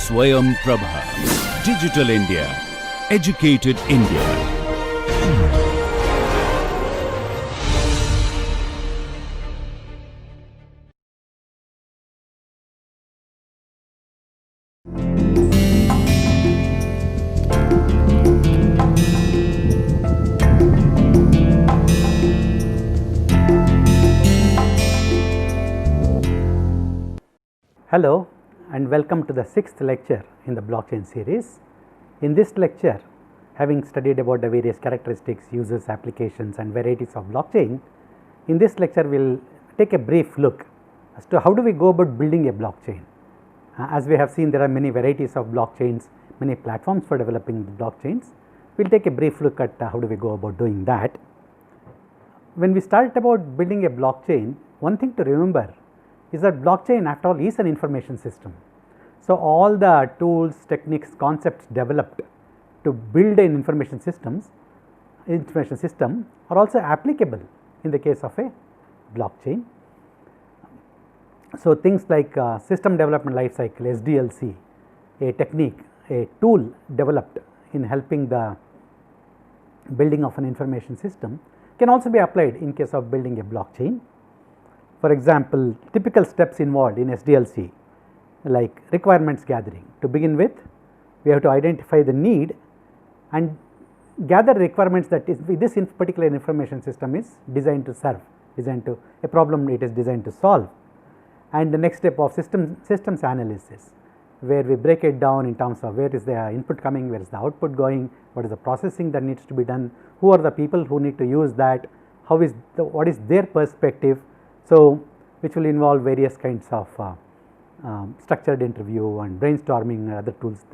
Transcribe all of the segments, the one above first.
Swayam Prabha. Digital India. Educated India. Hello and welcome to the 6th lecture in the blockchain series. In this lecture, having studied about the various characteristics, uses, applications and varieties of blockchain, in this lecture we will take a brief look as to how do we go about building a blockchain. As we have seen, there are many varieties of blockchains, many platforms for developing the blockchains. We will take a brief look at how do we go about doing that. When we start about building a blockchain, one thing to remember is that blockchain after all is an information system. So, all the tools, techniques, concepts developed to build an information system are also applicable in the case of a blockchain. So, things like system development life cycle, SDLC, a technique, a tool developed in helping the building of an information system can also be applied in case of building a blockchain. For example, typical steps involved in SDLC like requirements gathering. To begin with, we have to identify the need and gather requirements that this particular information system is designed to serve, designed to a problem it is designed to solve. And the next step of systems analysis, where we break it down in terms of where is the input coming, where is the output going, what is the processing that needs to be done, who are the people who need to use that, what is their perspective. So, which will involve various kinds of structured interview and brainstorming and other tools.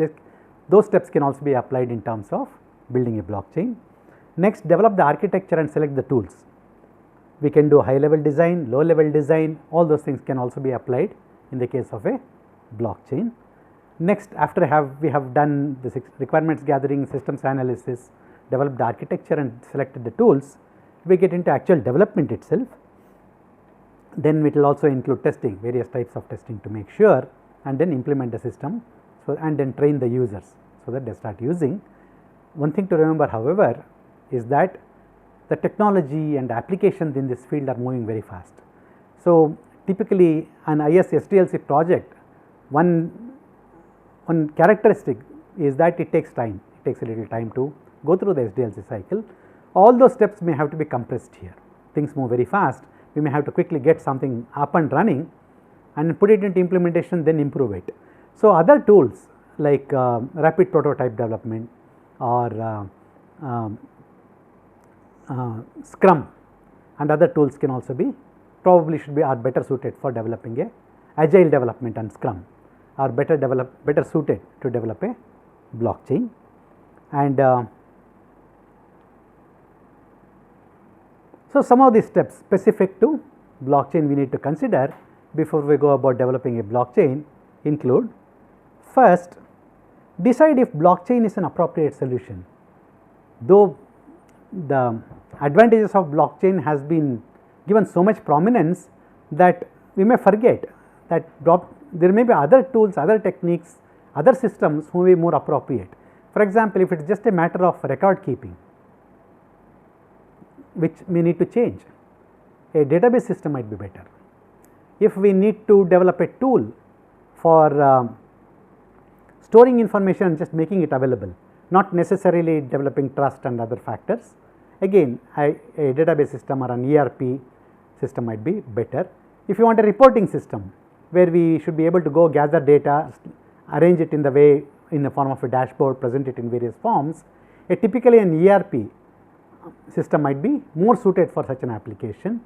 Those steps can also be applied in terms of building a blockchain. Next, develop the architecture and select the tools. We can do high level design, low level design, all those things can also be applied in the case of a blockchain. Next, after we have done the requirements gathering, systems analysis, developed the architecture and selected the tools, we get into actual development itself. Then it will also include testing, various types of testing to make sure, and then implement the system, and then train the users so that they start using. One thing to remember, however, is that the technology and applications in this field are moving very fast. So, typically an IS SDLC project, one characteristic is that it takes time, it takes a little time to go through the SDLC cycle. All those steps may have to be compressed here. Things move very fast. We may have to quickly get something up and running and put it into implementation, then improve it. So, other tools like rapid prototype development or Scrum and other tools can also be are better suited for developing a agile development, and Scrum are better suited to develop a blockchain. And so, some of these steps specific to blockchain we need to consider before we go about developing a blockchain include: first, decide if blockchain is an appropriate solution. Though the advantages of blockchain has been given so much prominence that we may forget that there may be other tools, other techniques, other systems who may be more appropriate. For example, if it is just a matter of record keeping, which may need to change, a database system might be better. If we need to develop a tool for storing information and just making it available, not necessarily developing trust and other factors, again a database system or an ERP system might be better. If you want a reporting system where we should be able to go gather data, arrange it in the form of a dashboard, present it in various forms, typically an ERP system might be more suited for such an application.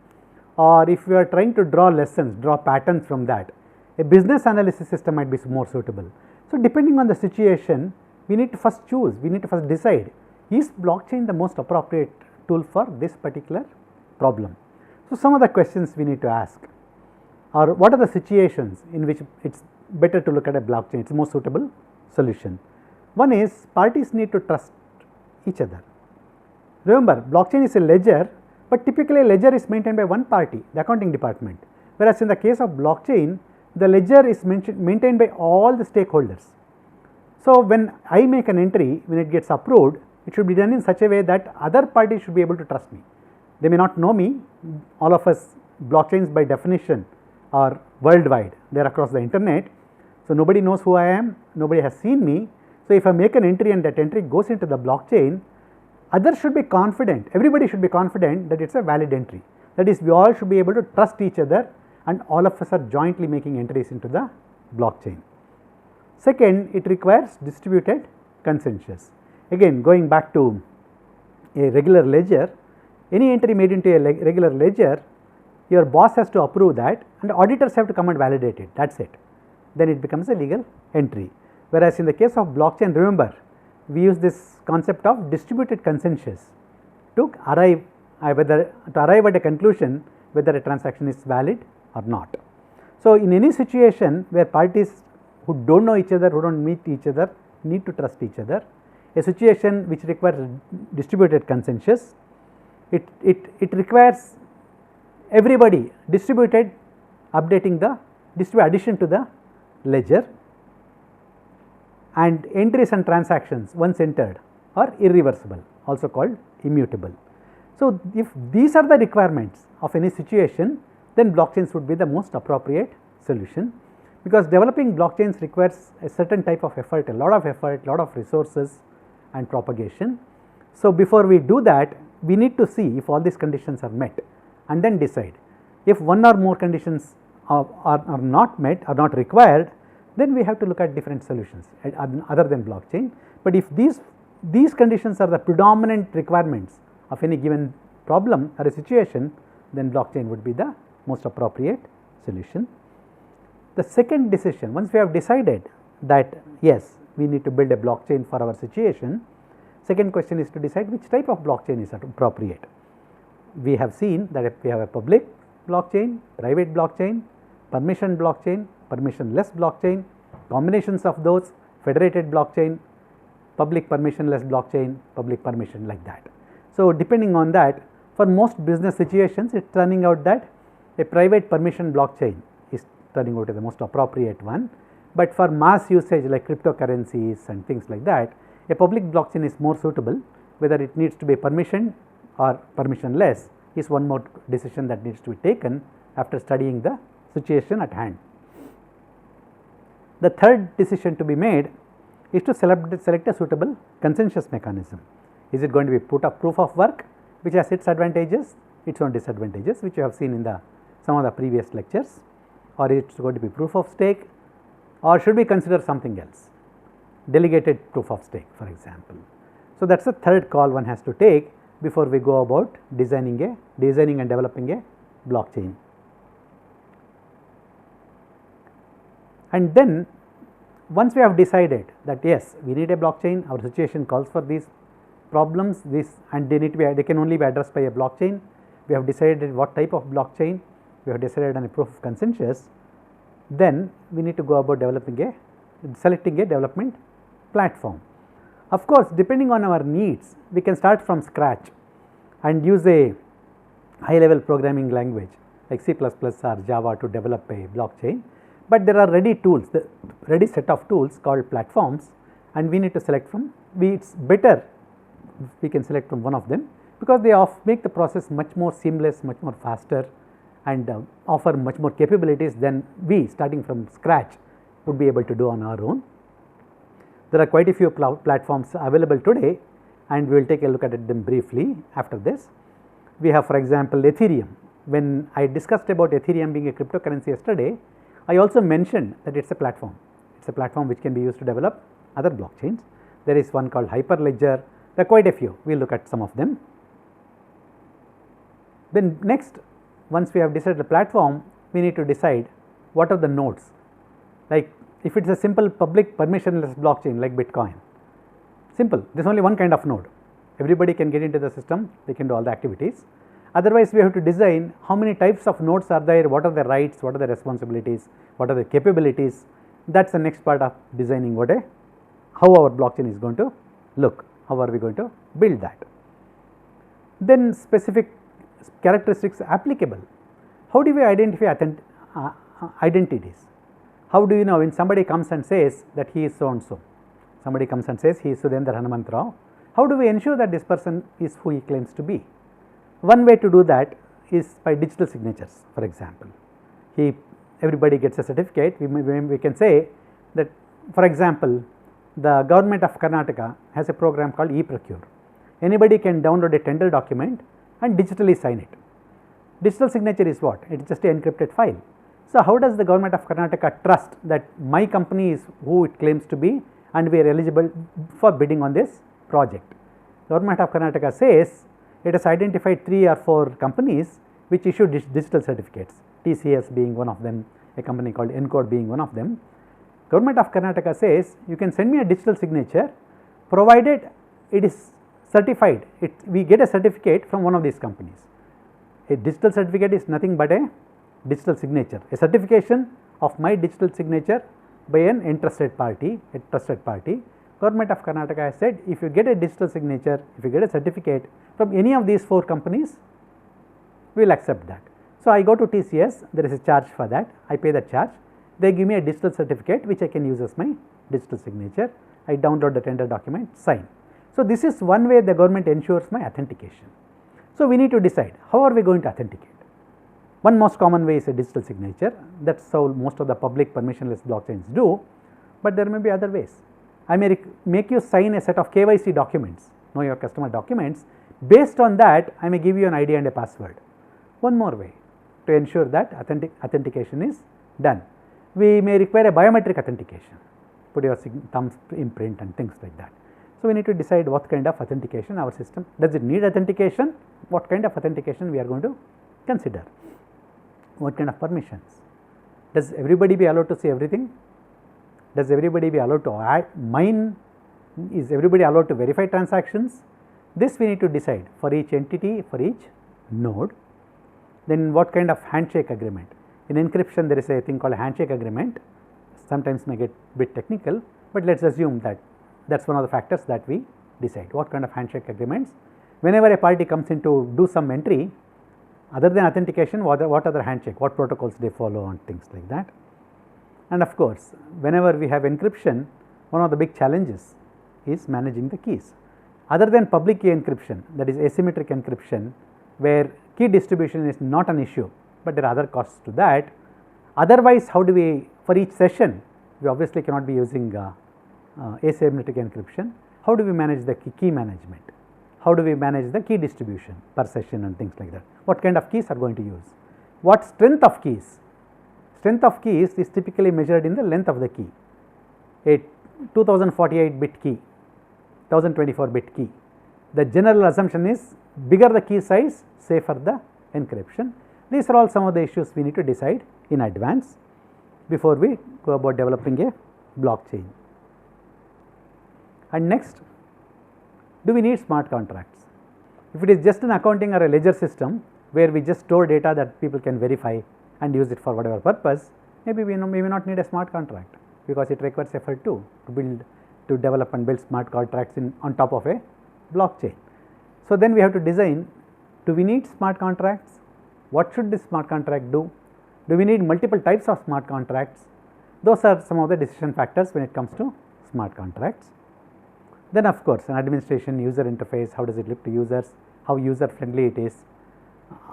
Or if you are trying to draw lessons, draw patterns from that, a business analysis system might be more suitable. So, depending on the situation, we need to first choose, we need to first decide, is blockchain the most appropriate tool for this particular problem. So, some of the questions we need to ask are, what are the situations in which it is better to look at a blockchain, it is more suitable solution. One is, parties need to trust each other. Remember, blockchain is a ledger, but typically a ledger is maintained by one party, the accounting department, whereas in the case of blockchain, the ledger is maintained by all the stakeholders. So, when I make an entry, when it gets approved, it should be done in such a way that other parties should be able to trust me. They may not know me, all of us, blockchains by definition are worldwide, they are across the internet. So, nobody knows who I am, nobody has seen me. So, if I make an entry and that entry goes into the blockchain, others should be confident, everybody should be confident that it is a valid entry. That is, we all should be able to trust each other and all of us are jointly making entries into the blockchain. Second, it requires distributed consensus. Again, going back to a regular ledger, any entry made into a regular ledger, your boss has to approve that and auditors have to come and validate it, that is it. Then it becomes a legal entry. Whereas in the case of blockchain, remember, we use this concept of distributed consensus to arrive at a conclusion whether a transaction is valid or not. So, in any situation where parties who do not know each other, who do not meet each other, need to trust each other, a situation which requires distributed consensus, it requires everybody distributed updating the addition to the ledger, and entries and transactions once entered are irreversible, also called immutable. So, if these are the requirements of any situation, then blockchains would be the most appropriate solution, because developing blockchains requires a certain type of effort, a lot of resources and propagation. So, before we do that, we need to see if all these conditions are met and then decide. If one or more conditions are not met, are not required, then we have to look at different solutions other than blockchain. But if these conditions are the predominant requirements of any given problem or a situation, then blockchain would be the most appropriate solution. The second decision, once we have decided that yes, we need to build a blockchain for our situation, second question is to decide which type of blockchain is appropriate. We have seen that if we have a public blockchain, private blockchain, permission blockchain, permissionless blockchain, combinations of those, federated blockchain, public permissionless blockchain, public permission, like that. So, depending on that, for most business situations, it is turning out that a private permission blockchain is turning out to the most appropriate one, but for mass usage like cryptocurrencies and things like that, a public blockchain is more suitable. Whether it needs to be permissioned or permissionless is one more decision that needs to be taken after studying the situation at hand. The third decision to be made is to select a suitable consensus mechanism. Is it going to be proof of work, which has its advantages, its own disadvantages, which you have seen in some of the previous lectures, or it is going to be proof of stake, or should we consider something else, delegated proof of stake, for example. So, that is the third call one has to take before we go about designing and developing a blockchain. And then once we have decided that yes, we need a blockchain, our situation calls for these problems, and they can only be addressed by a blockchain. We have decided what type of blockchain, we have decided on a proof of consensus, then we need to go about selecting a development platform. Of course, depending on our needs, we can start from scratch and use a high level programming language like C++ or Java to develop a blockchain, but there are ready tools, the ready set of tools called platforms, and we need to select from, it is better if we can select from one of them, because they make the process much more seamless, much more faster, and offer much more capabilities than we starting from scratch would be able to do on our own. There are quite a few platforms available today, and we will take a look at them briefly after this. We have, for example, Ethereum. When I discussed about Ethereum being a cryptocurrency yesterday, I also mentioned that it is a platform. It is a platform which can be used to develop other blockchains. There is one called Hyperledger. There are quite a few. We will look at some of them. Then next, once we have decided the platform, we need to decide what are the nodes. Like if it is a simple public permissionless blockchain like Bitcoin, simple, there is only one kind of node. Everybody can get into the system, they can do all the activities. Otherwise, we have to design how many types of nodes are there, what are the rights, what are the responsibilities, what are the capabilities. That is the next part of designing how our blockchain is going to look, how are we going to build that. Then specific characteristics applicable. How do we identify identities? How do you know when somebody comes and says that he is so and so? somebody comes and says he is Sudendra Hanumantrao, how do we ensure that this person is who he claims to be? One way to do that is by digital signatures. For example, everybody gets a certificate. We can say that, for example, the government of Karnataka has a program called e-Procure. Anybody can download a tender document and digitally sign it. Digital signature is what? It is just an encrypted file. So, how does the government of Karnataka trust that my company is who it claims to be and we are eligible for bidding on this project? Government of Karnataka says it has identified 3 or 4 companies which issue digital certificates, TCS being one of them, a company called Encode being one of them. Government of Karnataka says you can send me a digital signature provided it is certified, we get a certificate from one of these companies. A digital certificate is nothing but a digital signature, a certification of my digital signature by an entrusted party, a trusted party. Government of Karnataka has said if you get a digital signature, if you get a certificate from any of these 4 companies, we will accept that. So, I go to TCS, there is a charge for that, I pay that charge, they give me a digital certificate which I can use as my digital signature, I download the tender document, sign. So, this is one way the government ensures my authentication. So, we need to decide how are we going to authenticate. One most common way is a digital signature, that is how most of the public permissionless blockchains do, but there may be other ways. I may make you sign a set of KYC documents, know your customer documents, based on that I may give you an ID and a password. One more way to ensure that authentication is done. We may require a biometric authentication, put your thumb imprint and things like that. So, we need to decide what kind of authentication our system, does it need authentication, what kind of authentication we are going to consider, what kind of permissions, does everybody be allowed to see everything, does everybody be allowed to mine, is everybody allowed to verify transactions. This we need to decide for each entity, for each node. Then what kind of handshake agreement, in encryption there is a thing called a handshake agreement, sometimes may get a bit technical, but let us assume that that is one of the factors that we decide, what kind of handshake agreements. Whenever a party comes in to do some entry, other than authentication, what other handshake, what protocols they follow and things like that. And of course, whenever we have encryption, one of the big challenges is managing the keys. Other than public key encryption, that is asymmetric encryption, where key distribution is not an issue, but there are other costs to that. Otherwise, how do we, for each session, we obviously cannot be using asymmetric encryption. How do we manage the key management? How do we manage the key distribution per session and things like that? What kind of keys are going to use? What strength of keys? Strength of keys is typically measured in the length of the key. A 2048 bit key, 1024 bit key. The general assumption is bigger the key size, safer the encryption. These are all some of the issues we need to decide in advance before we go about developing a blockchain. And next, do we need smart contracts? If it is just an accounting or a ledger system where we just store data that people can verify and use it for whatever purpose, maybe we may not need a smart contract, because it requires effort to develop and build smart contracts on top of a blockchain. So, then we have to design, do we need smart contracts? What should this smart contract do? Do we need multiple types of smart contracts? Those are some of the decision factors when it comes to smart contracts. Then of course, an administration user interface, how does it look to users, how user friendly it is,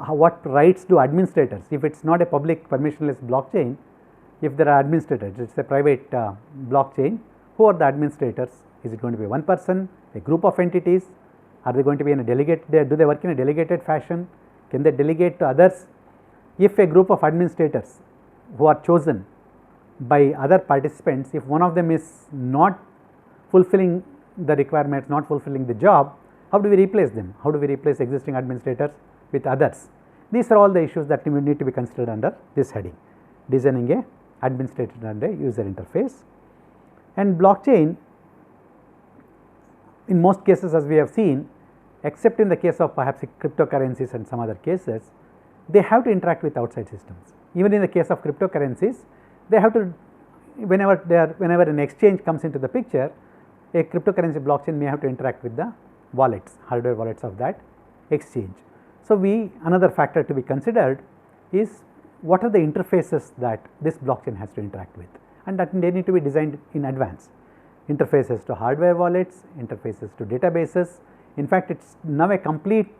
what rights do administrators, if it is not a public permissionless blockchain, if there are administrators, it is a private blockchain, who are the administrators? Is it going to be one person, a group of entities, are they going to be in a delegate, do they work in a delegated fashion, can they delegate to others? If a group of administrators who are chosen by other participants, if one of them is not fulfilling the requirements, not fulfilling the job, how do we replace them? How do we replace existing administrators with others? These are all the issues that need to be considered under this heading, designing a administrator and a user interface. And blockchain, in most cases as we have seen, except in the case of perhaps cryptocurrencies and some other cases, they have to interact with outside systems. Even in the case of cryptocurrencies, they have to, whenever an exchange comes into the picture, a cryptocurrency blockchain may have to interact with the wallets, hardware wallets of that exchange. So, another factor to be considered is what are the interfaces that this blockchain has to interact with, and that they need to be designed in advance. interfaces to hardware wallets, interfaces to databases. In fact, it is now a complete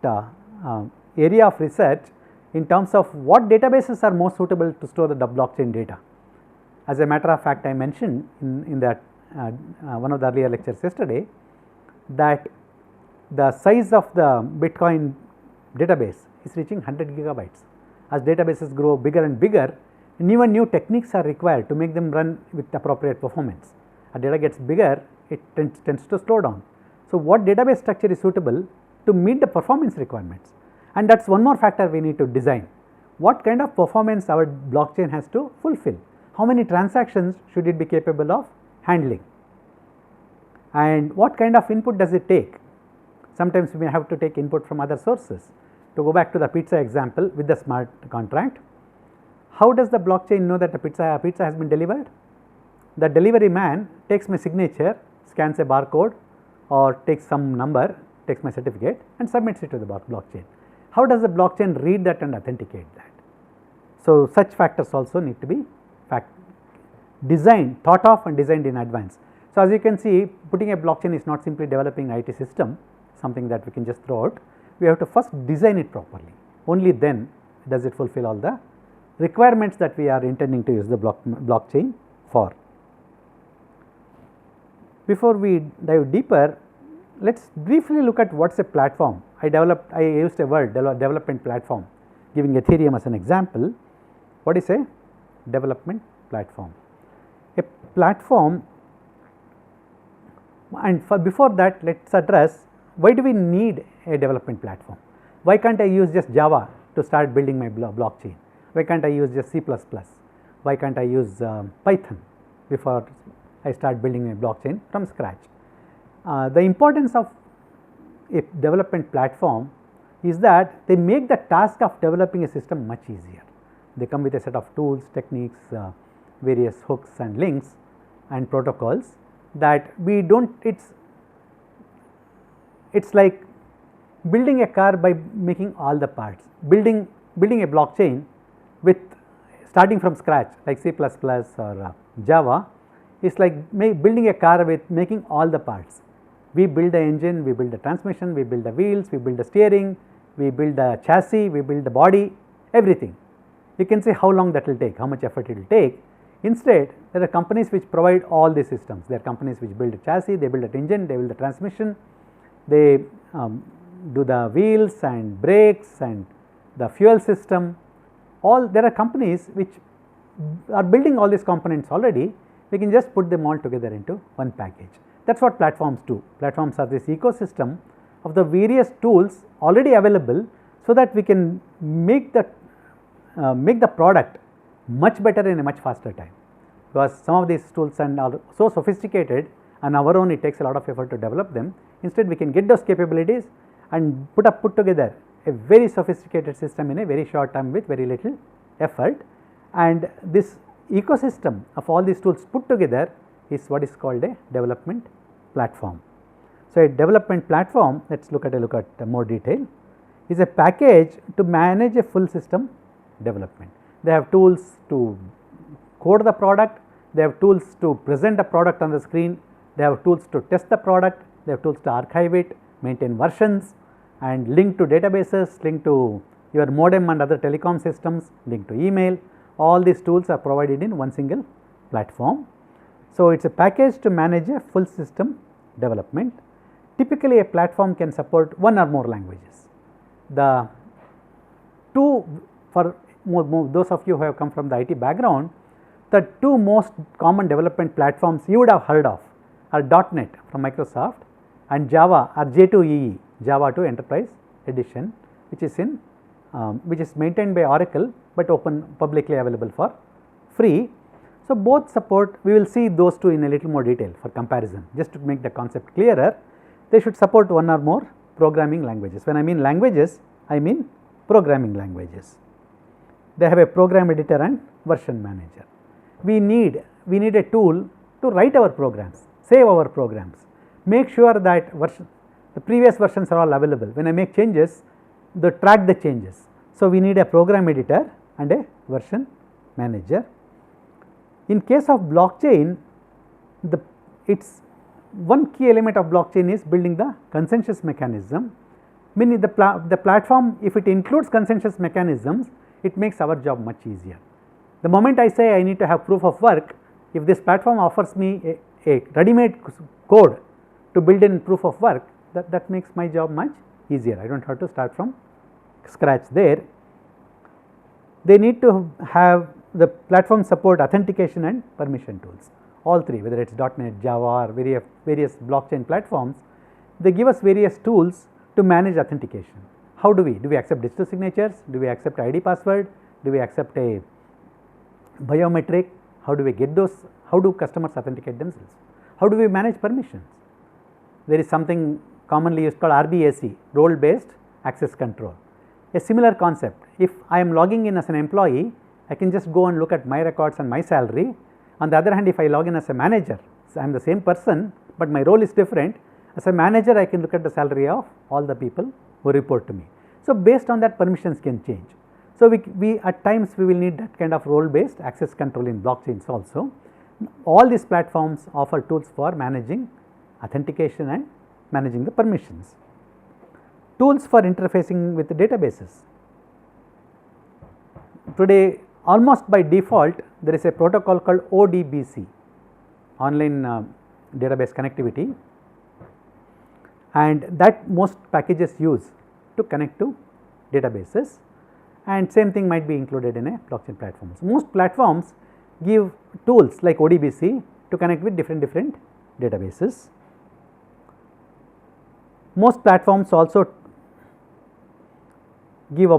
area of research in terms of what databases are most suitable to store the blockchain data. As a matter of fact, I mentioned in that one of the earlier lectures yesterday that the size of the Bitcoin database is reaching 100 gigabytes. As databases grow bigger and bigger, even new techniques are required to make them run with appropriate performance. As data gets bigger, it tends to slow down. So, what database structure is suitable to meet the performance requirements? And that is one more factor we need to design. What kind of performance our blockchain has to fulfill? How many transactions should it be capable of handling? And what kind of input does it take? Sometimes we may have to take input from other sources. To go back to the pizza example with the smart contract, how does the blockchain know that the pizza has been delivered? The delivery man takes my signature, scans a barcode or takes some number, takes my certificate and submits it to the blockchain. How does the blockchain read that and authenticate that? So, such factors also need to be designed, thought of and designed in advance. So, as you can see, putting a blockchain is not simply developing IT system, something that we can just throw out. We have to first design it properly. Only then does it fulfill all the requirements that we are intending to use the blockchain for. Before we dive deeper, let us briefly look at what is a platform. I used a word development platform, giving Ethereum as an example. What is a development platform? A platform, and before that let us address why do we need a development platform? Why can't I use just Java to start building my blockchain? Why can't I use just C++? Why can't I use Python before I start building my blockchain from scratch? The importance of a development platform is that they make the task of developing a system much easier. They come with a set of tools, techniques, various hooks and links and protocols that we don't, it's like building a car by making all the parts. Building a blockchain with starting from scratch like C++ or Java is like building a car with making all the parts. We build the engine, we build the transmission, we build the wheels, we build the steering, we build the chassis, we build the body, everything. You can say how long that will take, how much effort it will take. Instead, there are companies which provide all these systems. There are companies which build a chassis, they build an engine, they build the transmission, they do the wheels and brakes and the fuel system. There are companies which are building all these components already. We can just put them all together into one package. That is what platforms do. Platforms are this ecosystem of the various tools already available, so that we can make the product much better in a much faster time, because some of these tools are so sophisticated and our own it takes a lot of effort to develop them. Instead, we can get those capabilities and put together a very sophisticated system in a very short time with very little effort, and this ecosystem of all these tools put together is what is called a development platform. So, a development platform, let us look at more detail, is a package to manage a full system development. They have tools to code the product, they have tools to present the product on the screen, they have tools to test the product, they have tools to archive it, maintain versions and link to databases, link to your modem and other telecom systems, link to email. All these tools are provided in one single platform. So, it is a package to manage a full system development. Typically, a platform can support one or more languages. The two, for those of you who have come from the IT background, the two most common development platforms you would have heard of are .NET from Microsoft and Java or J2EE, Java 2 Enterprise Edition, which is maintained by Oracle, but publicly available for free. So, both support, we will see those two in a little more detail for comparison. Just to make the concept clearer, they should support one or more programming languages. When I mean languages, I mean programming languages. They have a program editor and version manager. We need a tool to write our programs, save our programs, make sure that the previous versions are all available. When I make changes, they track the changes. So, we need a program editor and a version manager. In case of blockchain, one key element of blockchain is building the consensus mechanism, meaning the platform, if it includes consensus mechanisms, it makes our job much easier. The moment I say I need to have proof of work, if this platform offers me a ready-made code to build in proof of work, that makes my job much easier. I do not have to start from scratch there. They need to have the platform support authentication and permission tools, all three, whether it is .NET, Java or various blockchain platforms. They give us various tools to manage authentication. How do we accept digital signatures? Do we accept ID password? Do we accept a biometric? How do we get those? How do customers authenticate themselves? How do we manage permissions? There is something commonly used called RBAC, role based access control. A similar concept, if I am logging in as an employee, I can just go and look at my records and my salary. On the other hand, if I log in as a manager, so I am the same person, but my role is different. As a manager, I can look at the salary of all the people who report to me. So, based on that, permissions can change. So, we at times we will need that kind of role based access control in blockchains also. All these platforms offer tools for managing authentication and managing the permissions. Tools for interfacing with the databases. Today, almost by default, there is a protocol called ODBC, online database connectivity, and that most packages use to connect to databases, and same thing might be included in a blockchain platforms. Most platforms give tools like ODBC to connect with different databases. Most platforms also give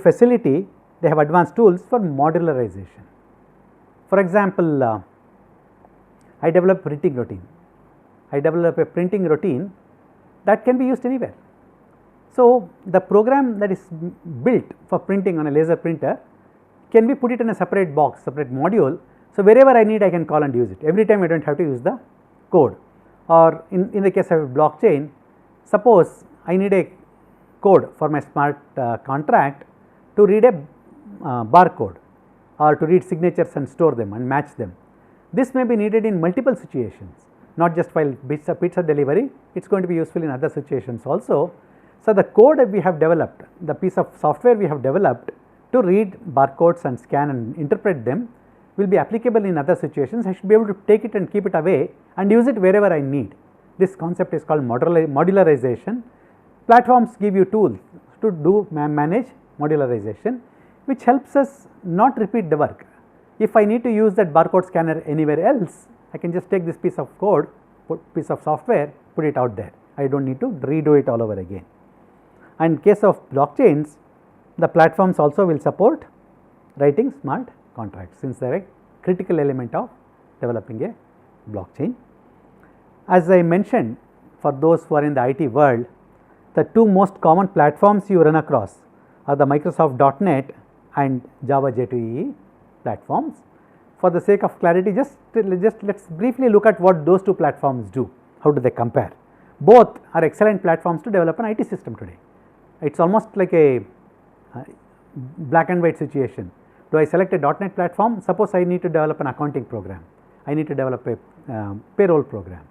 facility, they have advanced tools for modularization. For example, I develop printing routine. I develop a printing routine that can be used anywhere. So, the program that is built for printing on a laser printer can be put it in a separate box, separate module. So, wherever I need, I can call and use it. Every time I do not have to use the code. Or in the case of a blockchain, suppose I need a code for my smart contract to read a barcode or to read signatures and store them and match them. This may be needed in multiple situations, not just while pizza delivery, it is going to be useful in other situations also. So, the code that we have developed, the piece of software we have developed to read barcodes and scan and interpret them will be applicable in other situations. I should be able to take it and keep it away and use it wherever I need. This concept is called modularization. Platforms give you tools to manage modularization, which helps us not repeat the work. If I need to use that barcode scanner anywhere else, I can just take this piece of code, piece of software, put it out there. I do not need to redo it all over again. And in case of blockchains, the platforms also will support writing smart contracts, since they are a critical element of developing a blockchain. As I mentioned, for those who are in the IT world, the two most common platforms you run across are the Microsoft .NET and Java J2EE platforms. For the sake of clarity, just let us briefly look at what those two platforms do. How do they compare? Both are excellent platforms to develop an IT system today. It is almost like a black and white situation. Do I select a .NET platform? Suppose I need to develop an accounting program, I need to develop a payroll program,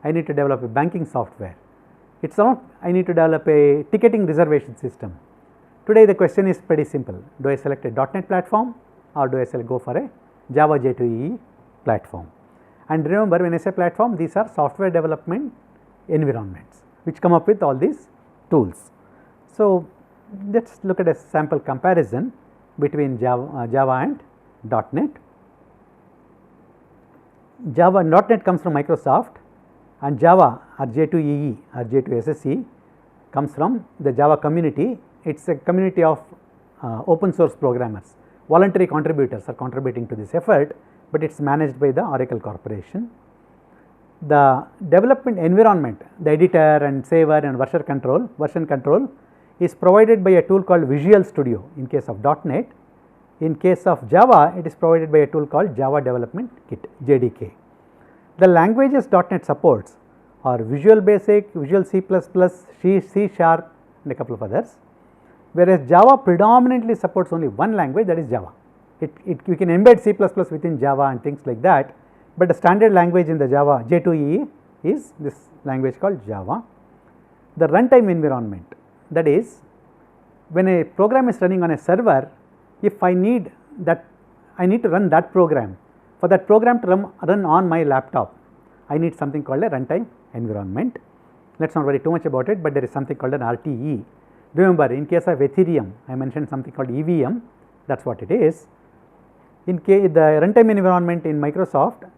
I need to develop a banking software. It is not I need to develop a ticketing reservation system. Today the question is pretty simple. Do I select a .NET platform or do I go for a Java J2EE platform? And remember, when I say platform, these are software development environments which come up with all these tools. So, let us look at a sample comparison between Java and .NET. .NET comes from Microsoft, and Java or J2EE or J2SSE comes from the Java community. It is a community of open source programmers. Voluntary contributors are contributing to this effort, but it is managed by the Oracle Corporation. The development environment, the editor and saver and version control is provided by a tool called Visual Studio in case of .NET. In case of Java, it is provided by a tool called Java Development Kit, JDK. The languages .NET supports are Visual Basic, Visual C++, C Sharp and a couple of others, whereas Java predominantly supports only one language, that is Java. We can embed C++ within Java and things like that, but the standard language in the Java J2EE is this language called Java. The runtime environment, that is, when a program is running on a server, if I need to run that program. For that program to run on my laptop, I need something called a runtime environment. Let us not worry too much about it, but there is something called an RTE. Remember, in case of Ethereum, I mentioned something called EVM, that is what it is. In case the runtime environment in Microsoft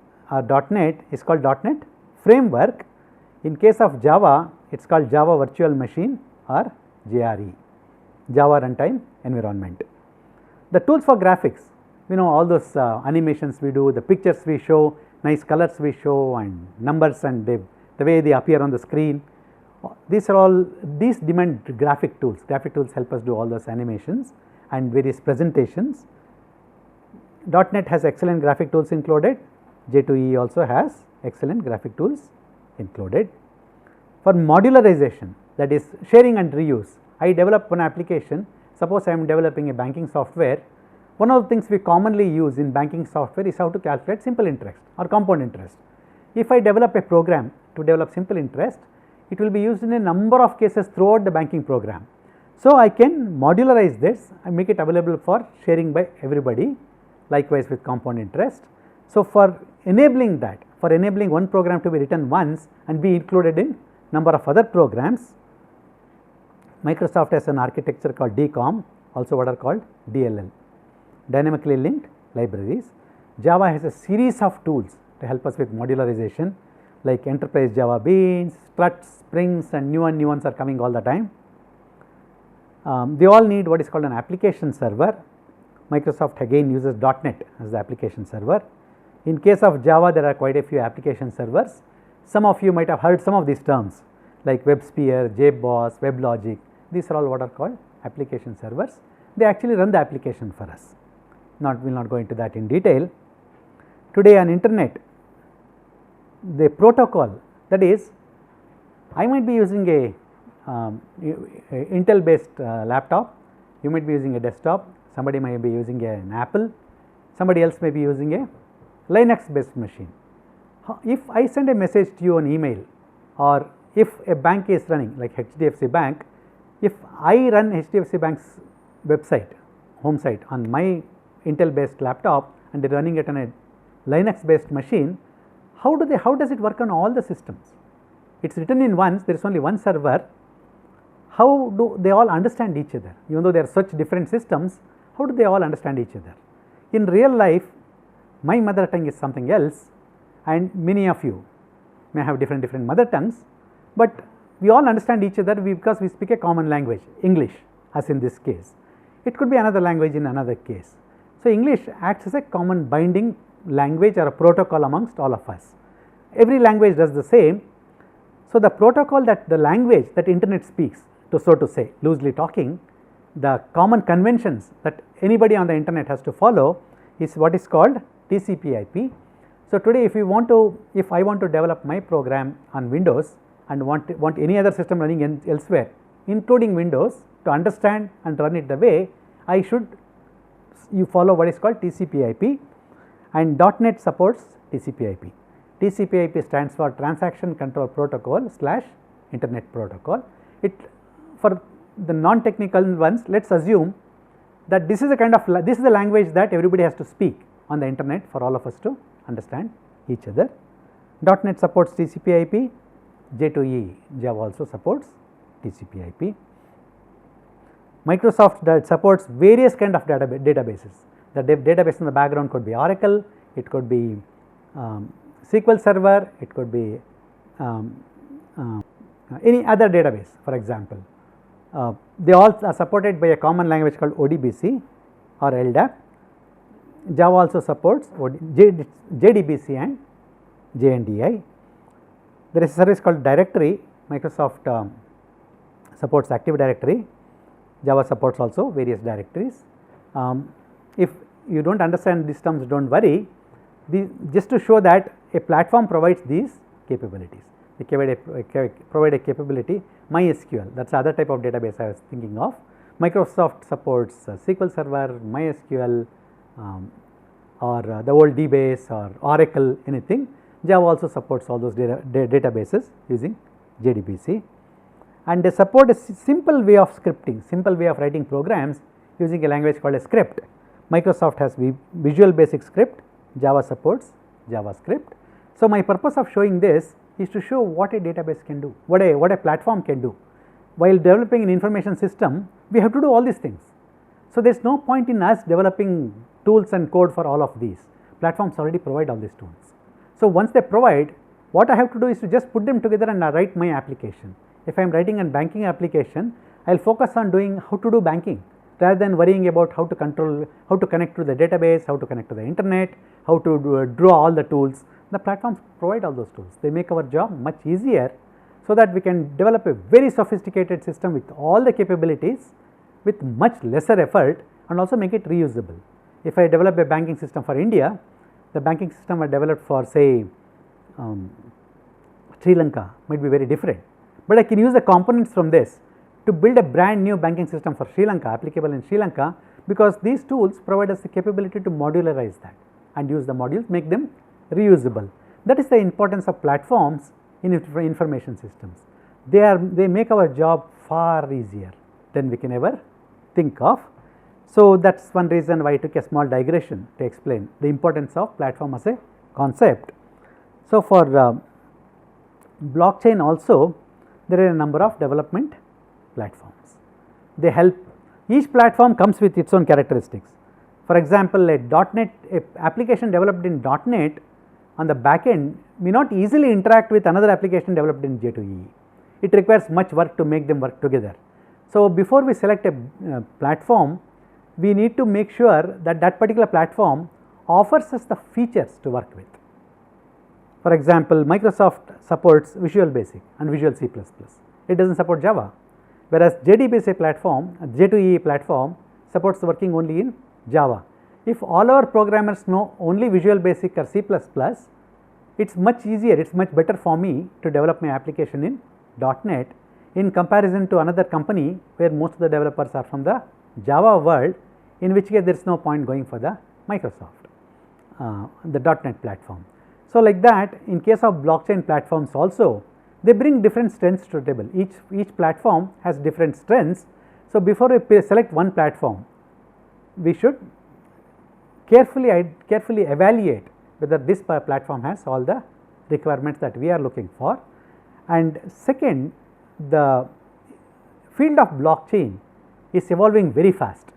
.NET is called .NET Framework. In case of Java, it is called Java Virtual Machine or JRE, Java Runtime Environment. The tools for graphics, all those animations we do, the pictures we show, nice colors we show, and numbers and the way they appear on the screen. These demand graphic tools. Graphic tools help us do all those animations and various presentations. .NET has excellent graphic tools included. J2EE also has excellent graphic tools included. For modularization, that is sharing and reuse, I develop one application. Suppose I am developing a banking software. One of the things we commonly use in banking software is how to calculate simple interest or compound interest. If I develop a program to develop simple interest, it will be used in a number of cases throughout the banking program. So, I can modularize this and make it available for sharing by everybody, likewise with compound interest. So, for enabling that, for enabling one program to be written once and be included in number of other programs, Microsoft has an architecture called DCOM, also what are called DLL, dynamically linked libraries. Java has a series of tools to help us with modularization, like Enterprise Java Beans, struts, springs, and new ones are coming all the time. They all need what is called an application server. Microsoft again uses .NET as the application server. In case of Java, there are quite a few application servers. Some of you might have heard some of these terms like WebSphere, JBoss, WebLogic. These are all what are called application servers. They actually run the application for us. We will not go into that in detail. Today on internet, the protocol, that is, I might be using a Intel based laptop, you might be using a desktop, somebody might be using an Apple, somebody else may be using a Linux based machine. If I send a message to you on email, or if a bank is running like HDFC Bank, if I run HDFC Bank's website, home site on my Intel based laptop and they are running it on a Linux based machine, how does it work on all the systems? It is written in once, there is only one server. How do they all understand each other? Even though they are such different systems, how do they all understand each other? In real life, my mother tongue is something else, and many of you may have different mother tongues, but we all understand each other because we speak a common language, English, as in this case. It could be another language in another case. So, English acts as a common binding language or a protocol amongst all of us. Every language does the same. So, the protocol, that the language that internet speaks, to so to say, loosely talking, the common conventions that anybody on the internet has to follow is what is called TCP/IP. So, today if I want to develop my program on Windows and want any other system running elsewhere, including Windows, to understand and run it the way, you follow what is called TCP/IP, and .NET supports TCP/IP. TCP/IP stands for Transaction Control Protocol / Internet Protocol. For the non-technical ones, let us assume that this is the language that everybody has to speak on the internet for all of us to understand each other. .NET supports TCP/IP, J2EE Java also supports TCP/IP. Microsoft supports various kind of databases. The database in the background could be Oracle, it could be SQL Server, it could be any other database, for example. They all are supported by a common language called ODBC or LDAP. Java also supports JDBC and JNDI. There is a service called Directory. Microsoft supports Active Directory. Java supports also various directories. If you do not understand these terms, do not worry. Just to show that a platform provides these capabilities. They provide a capability. MySQL, that is the other type of database I was thinking of. Microsoft supports SQL Server, MySQL, or the old DBase or Oracle, anything. Java also supports all those databases using JDBC, and they support a simple way of scripting, simple way of writing programs using a language called a script. Microsoft has Visual Basic Script, Java supports JavaScript. So, my purpose of showing this is to show what a database can do, what a platform can do. While developing an information system, we have to do all these things. So, there is no point in us developing tools and code for all of these. Platforms already provide all these tools. So, once they provide, what I have to do is to just put them together and write my application. If I am writing a banking application, I will focus on doing how to do banking rather than worrying about how to control, how to connect to the database, how to connect to the internet, how to draw all the tools. The platforms provide all those tools. They make our job much easier so that we can develop a very sophisticated system with all the capabilities with much lesser effort and also make it reusable. If I develop a banking system for India, the banking system I developed for say Sri Lanka might be very different, but I can use the components from this to build a brand new banking system for Sri Lanka, applicable in Sri Lanka, because these tools provide us the capability to modularize that and use the modules, make them reusable. That is the importance of platforms in information systems. They make our job far easier than we can ever think of. So, that is one reason why I took a small digression to explain the importance of platform as a concept. So, for blockchain also there are a number of development platforms. They help, each platform comes with its own characteristics. For example, a .NET application developed in .NET on the back end may not easily interact with another application developed in J2EE. It requires much work to make them work together. So, before we select a platform, we need to make sure that that particular platform offers us the features to work with. For example, Microsoft supports Visual Basic and Visual C++. It does not support Java, whereas JDBC platform, J2EE platform supports working only in Java. If all our programmers know only Visual Basic or C++, it is much easier, it is much better for me to develop my application in .NET in comparison to another company where most of the developers are from the Java world, in which case there is no point going for the Microsoft, the .NET platform. So, like that, in case of blockchain platforms also, they bring different strengths to the table. Each platform has different strengths. So, before we select one platform, we should carefully evaluate whether this platform has all the requirements that we are looking for. And second, the field of blockchain is evolving very fast.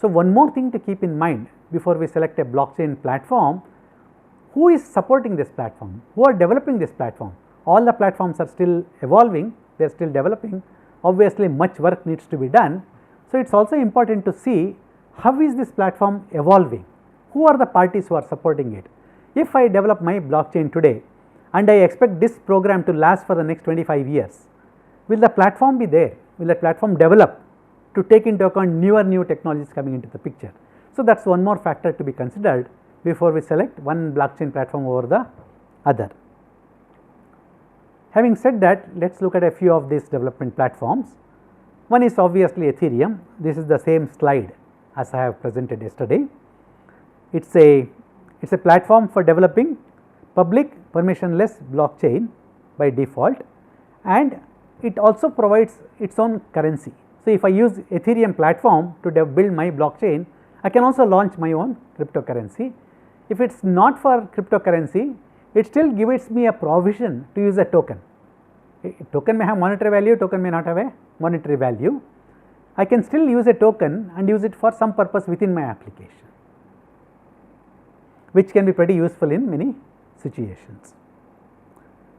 So, one more thing to keep in mind before we select a blockchain platform: who is supporting this platform, who are developing this platform. All the platforms are still evolving, they are still developing, obviously much work needs to be done. So, it is also important to see how is this platform evolving, who are the parties who are supporting it. If I develop my blockchain today and I expect this program to last for the next 25 years, will the platform be there, will the platform develop to take into account new technologies coming into the picture. So, that is one more factor to be considered before we select one blockchain platform over the other. Having said that, let us look at a few of these development platforms. One is obviously Ethereum. This is the same slide as I have presented yesterday. It is a platform for developing public permissionless blockchain by default, and it also provides its own currency. So, if I use Ethereum platform to build my blockchain, I can also launch my own cryptocurrency. If it is not for cryptocurrency, it still gives me a provision to use a token. A token may have monetary value, token may not have a monetary value. I can still use a token and use it for some purpose within my application, which can be pretty useful in many situations.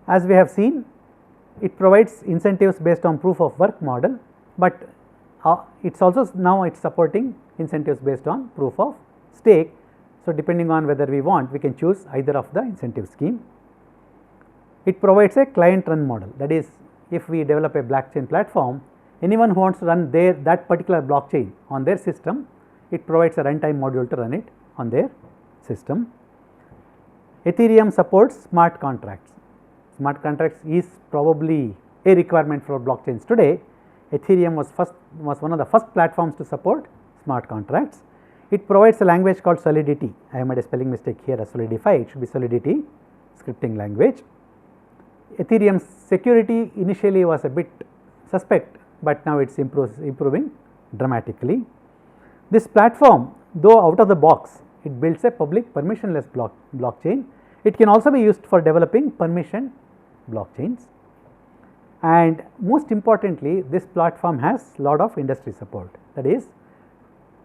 As we have seen, it provides incentives based on proof of work model, but it is also now it is supporting incentives based on proof of stake. So, depending on whether we want, we can choose either of the incentive scheme. It provides a client run model, that is, if we develop a blockchain platform, anyone who wants to run that particular blockchain on their system, it provides a runtime module to run it on their system. Ethereum supports smart contracts. Smart contracts is probably a requirement for blockchains today. Ethereum was one of the first platforms to support smart contracts. It provides a language called Solidity. I have made a spelling mistake here as Solidify, it should be Solidity scripting language. Ethereum's security initially was a bit suspect, but now it is improving dramatically. This platform, though out of the box, it builds a public permissionless blockchain. It can also be used for developing permission blockchains, and most importantly this platform has lot of industry support. That is,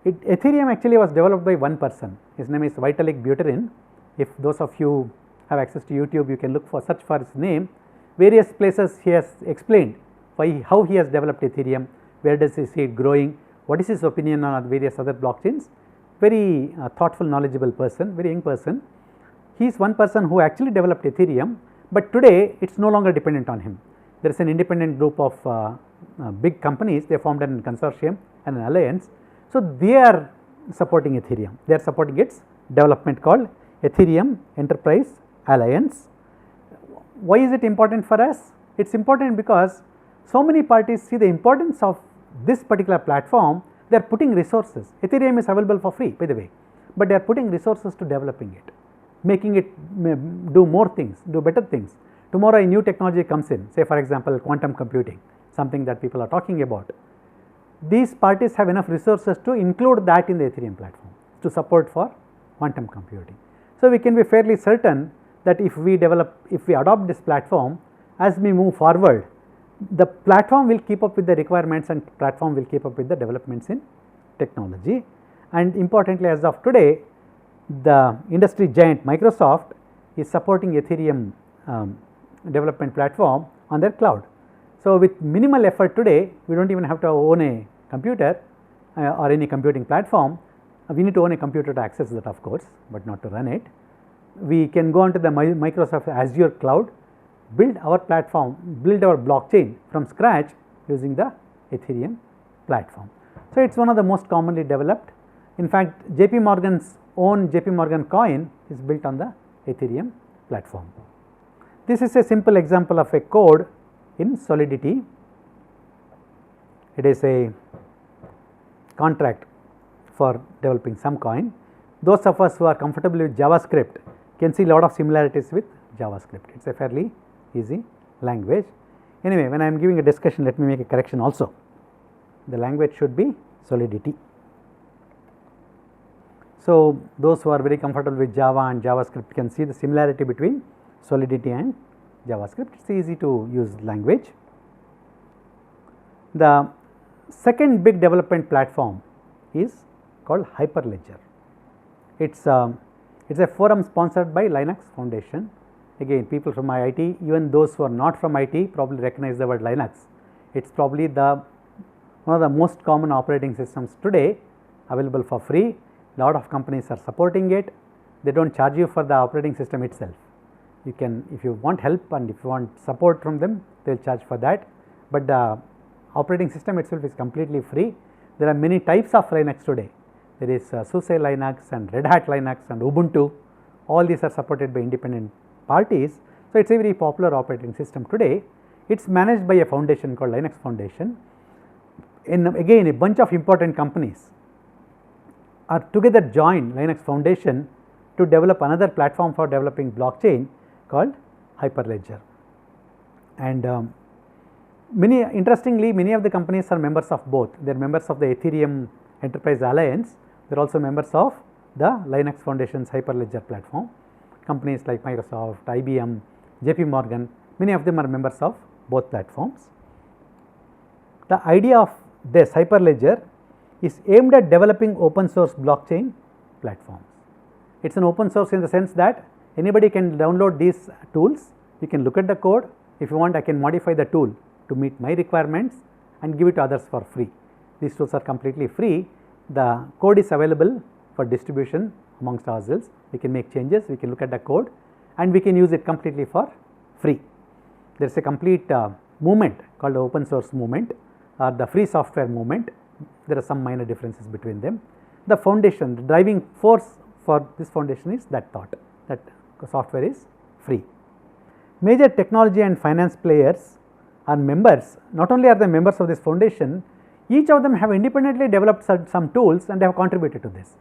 Ethereum actually was developed by one person, his name is Vitalik Buterin. If those of you have access to YouTube, you can search for his name. Various places he has explained how he has developed Ethereum, where does he see it growing, what is his opinion on various other blockchains. Very thoughtful, knowledgeable person, very young person. He is one person who actually developed Ethereum, but today it is no longer dependent on him. There is an independent group of big companies, they formed a consortium and an alliance. So, they are supporting Ethereum, they are supporting its development called Ethereum Enterprise Alliance. Why is it important for us? It is important because so many parties see the importance of this particular platform. They are putting resources. Ethereum is available for free, by the way, but they are putting resources to developing it, making it do more things, do better things. Tomorrow a new technology comes in, say for example quantum computing, something that people are talking about. These parties have enough resources to include that in the Ethereum platform to support for quantum computing. So, we can be fairly certain that if we adopt this platform, as we move forward, the platform will keep up with the requirements and platform will keep up with the developments in technology. And importantly, as of today, the industry giant Microsoft is supporting Ethereum development platform on their cloud. So, with minimal effort today, we do not even have to own a computer or any computing platform. We need to own a computer to access that, of course, but not to run it. We can go onto the Microsoft Azure cloud, build our platform, build our blockchain from scratch using the Ethereum platform. So, it is one of the most commonly developed. In fact, JP Morgan's own JP Morgan coin is built on the Ethereum platform. This is a simple example of a code in Solidity. It is a contract for developing some coin. Those of us who are comfortable with JavaScript can see a lot of similarities with JavaScript. It is a fairly easy language. Anyway, when I am giving a discussion, let me make a correction also. The language should be Solidity. So, those who are very comfortable with Java and JavaScript can see the similarity between Solidity and JavaScript. It is easy to use language. The second big development platform is called Hyperledger. It is a forum sponsored by Linux Foundation. Again, people from IIT, even those who are not from IT probably recognize the word Linux. It is probably one of the most common operating systems today, available for free. Lot of companies are supporting it. They do not charge you for the operating system itself. You can, if you want help and if you want support from them, they will charge for that, but the operating system itself is completely free. There are many types of Linux today. There is SUSE Linux and Red Hat Linux and Ubuntu. All these are supported by independent parties. So, it is a very popular operating system today. It is managed by a foundation called Linux Foundation. Again, a bunch of important companies are together joined Linux Foundation to develop another platform for developing blockchain called Hyperledger. And interestingly, many of the companies are members of both. They are members of the Ethereum Enterprise Alliance. They are also members of the Linux Foundation's Hyperledger platform. Companies like Microsoft, IBM, JP Morgan, many of them are members of both platforms. The idea of this Hyperledger is aimed at developing open source blockchain platforms. It is an open source in the sense that anybody can download these tools. You can look at the code. If you want, I can modify the tool to meet my requirements and give it to others for free. These tools are completely free. The code is available for distribution amongst ourselves. We can make changes, we can look at the code and we can use it completely for free. There is a complete movement called the open source movement or the free software movement. There are some minor differences between them. The foundation, the driving force for this foundation is that thought that software is free. Major technology and finance players are members. Not only are they members of this foundation, each of them have independently developed some tools and they have contributed to this.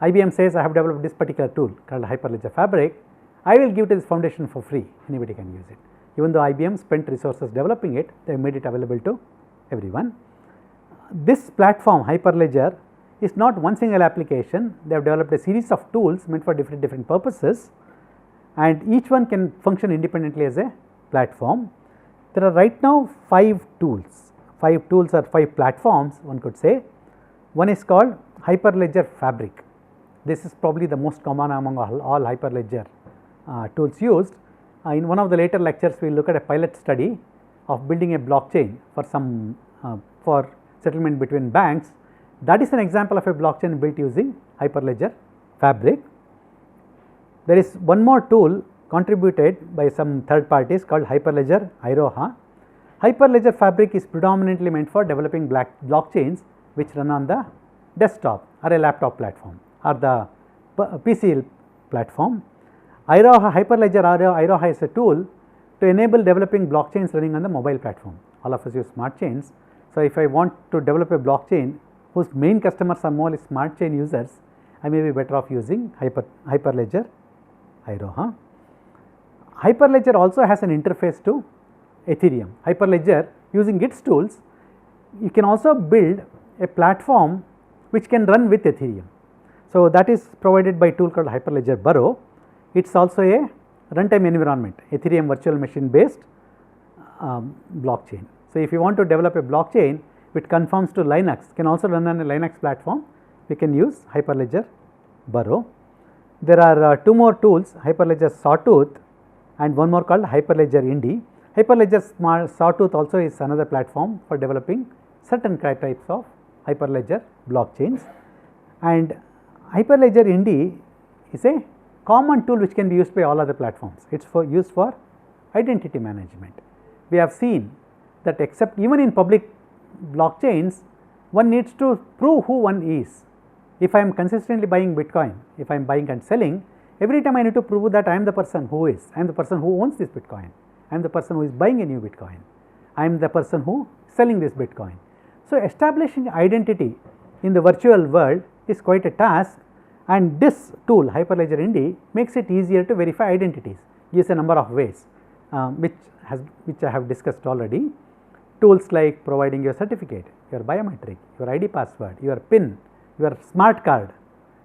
IBM says I have developed this particular tool called Hyperledger Fabric, I will give to this foundation for free, anybody can use it. Even though IBM spent resources developing it, they made it available to everyone. This platform Hyperledger is not one single application, they have developed a series of tools meant for different purposes, and each one can function independently as a platform. There are right now 5 tools or 5 platforms one could say. One is called Hyperledger Fabric. This is probably the most common among all Hyperledger tools used. In one of the later lectures we will look at a pilot study of building a blockchain for settlement between banks. That is an example of a blockchain built using Hyperledger Fabric. There is one more tool contributed by some third parties called Hyperledger Iroha. Hyperledger Fabric is predominantly meant for developing blockchains which run on the desktop or a laptop platform or the PC platform. Hyperledger Iroha is a tool to enable developing blockchains running on the mobile platform. All of us use smart chains. So, if I want to develop a blockchain whose main customers are more smart chain users, I may be better off using Hyperledger Iroha. Hyperledger also has an interface to Ethereum. Hyperledger, using its tools, you can also build a platform which can run with Ethereum. So, that is provided by a tool called Hyperledger Burrow. It is also a runtime environment, Ethereum virtual machine based blockchain. So, if you want to develop a blockchain which conforms to Linux, can also run on a Linux platform, we can use Hyperledger Burrow. There are 2 more tools, Hyperledger Sawtooth and one more called Hyperledger Indy. Hyperledger Sawtooth also is another platform for developing certain types of Hyperledger blockchains, and Hyperledger Indy is a common tool which can be used by all other platforms. It is used for identity management. We have seen that except even in public blockchains, one needs to prove who one is. If I am consistently buying Bitcoin, if I am buying and selling, every time I need to prove that I am the person who is, I am the person who owns this Bitcoin, I am the person who is buying a new Bitcoin, I am the person who is selling this Bitcoin. So, establishing identity in the virtual world is quite a task, and this tool Hyperledger Indy makes it easier to verify identities, gives a number of ways which I have discussed already. Tools like providing your certificate, your biometric, your ID password, your PIN, your smart card,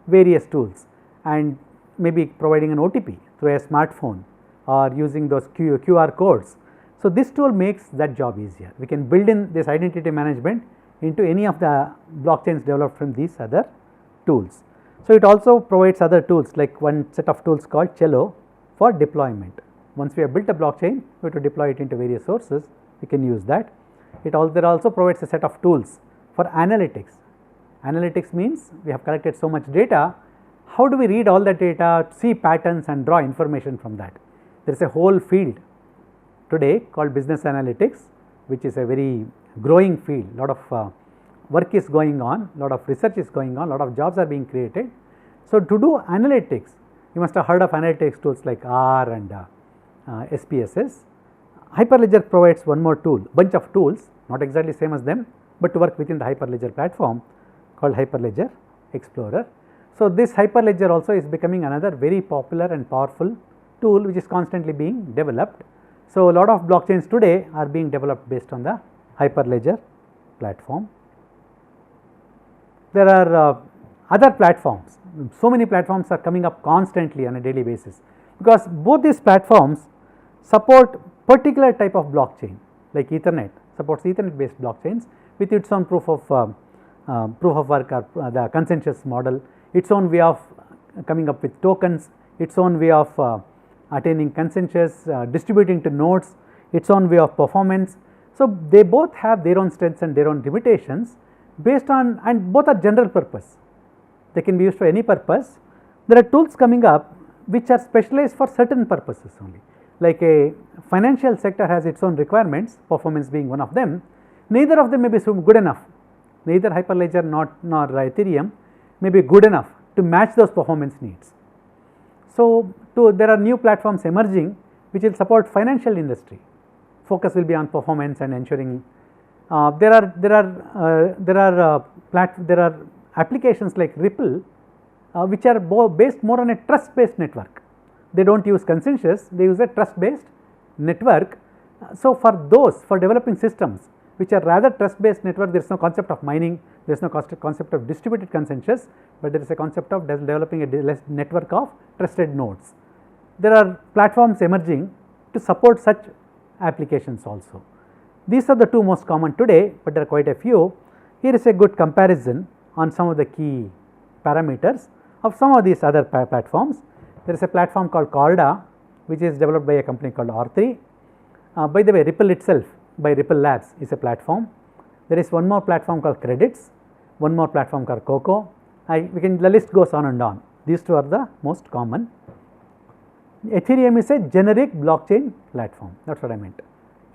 various tools, and maybe providing an OTP through a smartphone or using those QR codes. So, this tool makes that job easier. We can build in this identity management into any of the blockchains developed from these other tools. So, it also provides other tools like one set of tools called Cello for deployment. Once we have built a blockchain, we have to deploy it into various sources, we can use that. It also provides a set of tools for analytics. Analytics means we have collected so much data, how do we read all that data, see patterns and draw information from that. There is a whole field today called business analytics, which is a very growing field. Lot of work is going on, lot of research is going on, lot of jobs are being created. So, to do analytics, you must have heard of analytics tools like R and SPSS. Hyperledger provides one more tool, bunch of tools, not exactly same as them, but to work within the Hyperledger platform called Hyperledger Explorer. So, this Hyperledger also is becoming another very popular and powerful tool which is constantly being developed. So, a lot of blockchains today are being developed based on the Hyperledger platform. There are other platforms, so many platforms are coming up constantly on a daily basis, because both these platforms support particular type of blockchain, like Ethernet supports Ethernet based blockchains with its own proof of work or the consensus model, its own way of coming up with tokens, its own way of attaining consensus, distributing to nodes, its own way of performance. So, they both have their own strengths and their own limitations based on, and both are general purpose, they can be used for any purpose. There are tools coming up which are specialized for certain purposes only, like a financial sector has its own requirements, performance being one of them. Neither of them may be good enough, neither Hyperledger nor Ethereum may be good enough to match those performance needs. So, there are new platforms emerging which will support financial industry, focus will be on performance and ensuring. There are applications like Ripple which are based more on a trust based network. They do not use consensus, they use a trust based network. So, for those, for developing systems which are rather trust based network, there is no concept of mining, there is no concept of distributed consensus, but there is a concept of developing a network of trusted nodes. There are platforms emerging to support such applications also. These are the two most common today, but there are quite a few. Here is a good comparison on some of the key parameters of some of these other platforms. There is a platform called Corda, which is developed by a company called R3. By the way, Ripple itself by Ripple Labs is a platform. There is one more platform called Credits, one more platform called Coco. The list goes on and on. These two are the most common. Ethereum is a generic blockchain platform, that is what I meant.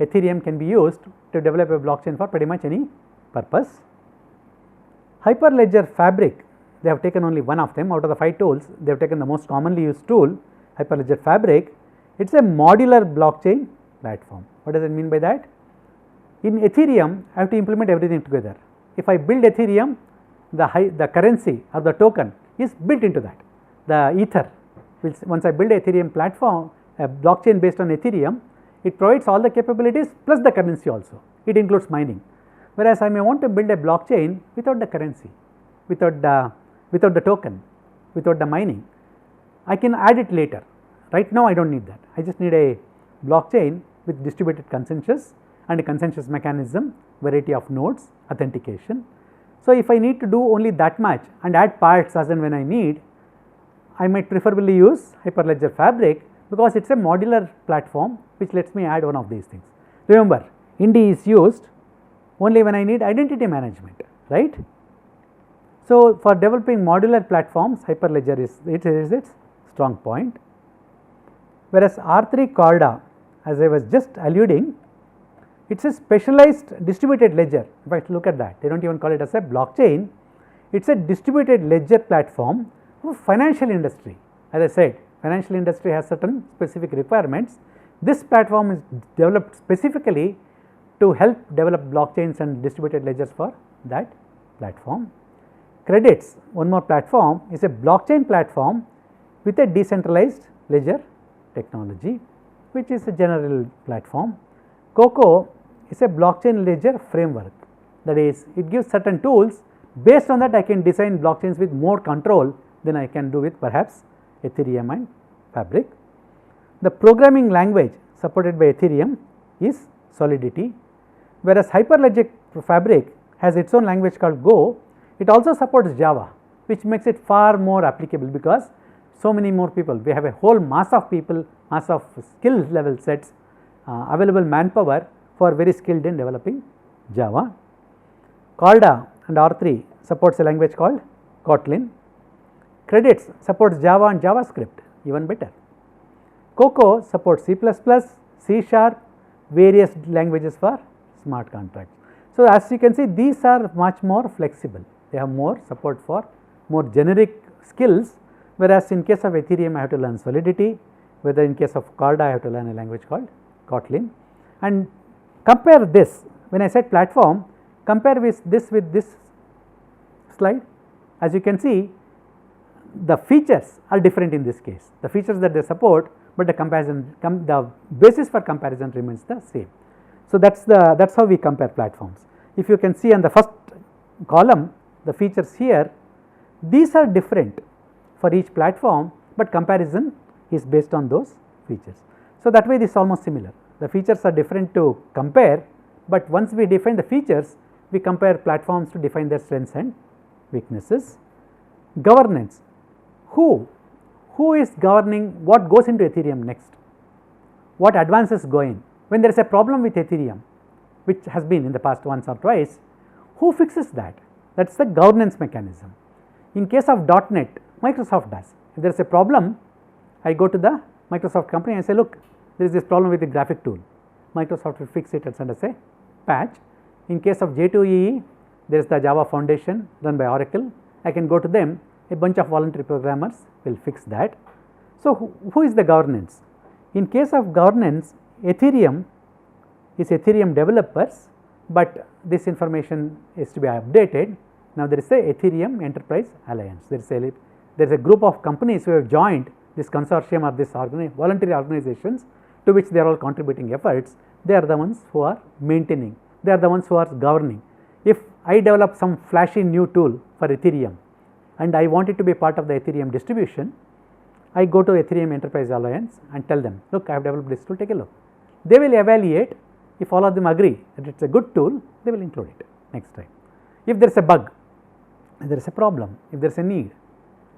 Ethereum can be used to develop a blockchain for pretty much any purpose. Hyperledger Fabric, they have taken only one of them out of the 5 tools, they have taken the most commonly used tool, Hyperledger Fabric. It is a modular blockchain platform. What does it mean by that? In Ethereum, I have to implement everything together. If I build Ethereum, the currency or the token is built into that. The Ether, once I build a Ethereum platform, a blockchain based on Ethereum, it provides all the capabilities plus the currency also. It includes mining. Whereas I may want to build a blockchain without the currency, without the token, without the mining. I can add it later. Right now I do not need that. I just need a blockchain with distributed consensus and a consensus mechanism, variety of nodes, authentication. So, if I need to do only that much and add parts as and when I need, I might preferably use Hyperledger Fabric because it is a modular platform which lets me add one of these things. Remember, Indy is used only when I need identity management, right. So, for developing modular platforms, Hyperledger is its strong point, whereas R3 Corda, as I was just alluding, it is a specialized distributed ledger. In fact, look at that, they do not even call it as a blockchain, it is a distributed ledger platform for financial industry. As I said, financial industry has certain specific requirements. This platform is developed specifically to help develop blockchains and distributed ledgers for that platform. Credits, one more platform, is a blockchain platform with a decentralized ledger technology, which is a general platform. Coco is a blockchain ledger framework, that is, it gives certain tools, based on that I can design blockchains with more control than I can do with perhaps Ethereum and Fabric. The programming language supported by Ethereum is Solidity, whereas Hyperledger Fabric has its own language called Go. It also supports Java, which makes it far more applicable because so many more people, we have a whole mass of people, mass of skill level sets, available manpower for very skilled in developing Java. Corda and R3 supports a language called Kotlin. Credits supports Java and JavaScript, even better. Coco supports C++, C#, various languages for smart contracts. So, as you can see, these are much more flexible, they have more support for more generic skills, whereas in case of Ethereum I have to learn Solidity, whether in case of Corda I have to learn a language called Kotlin. And compare this, when I said platform, compare with this slide. As you can see, the features are different in this case, the features that they support, but the comparison, the basis for comparison remains the same. So, that is how we compare platforms. If you can see on the first column, the features here, these are different for each platform, but comparison is based on those features. So, that way this is almost similar, the features are different to compare, but once we define the features, we compare platforms to define their strengths and weaknesses. Governance, who is governing what goes into Ethereum next, what advances go in. When there is a problem with Ethereum, which has been in the past once or twice, who fixes that? That is the governance mechanism. In case of .NET, Microsoft does. If there is a problem, I go to the Microsoft company and say, look, there is this problem with the graphic tool. Microsoft will fix it and send us a patch. In case of J2EE, there is the Java Foundation run by Oracle. I can go to them, a bunch of voluntary programmers will fix that. So, who is the governance? In case of governance, Ethereum is Ethereum developers, but this information is to be updated. Now, there is a Ethereum Enterprise Alliance, there is a there is a group of companies who have joined this consortium or this voluntary organizations to which they are all contributing efforts. They are the ones who are maintaining, they are the ones who are governing. If I develop some flashy new tool for Ethereum and I want it to be part of the Ethereum distribution, I go to Ethereum Enterprise Alliance and tell them, look, I have developed this tool, take a look. They will evaluate. If all of them agree that it is a good tool, they will include it next time. If there is a bug, if there is a problem, if there is a need,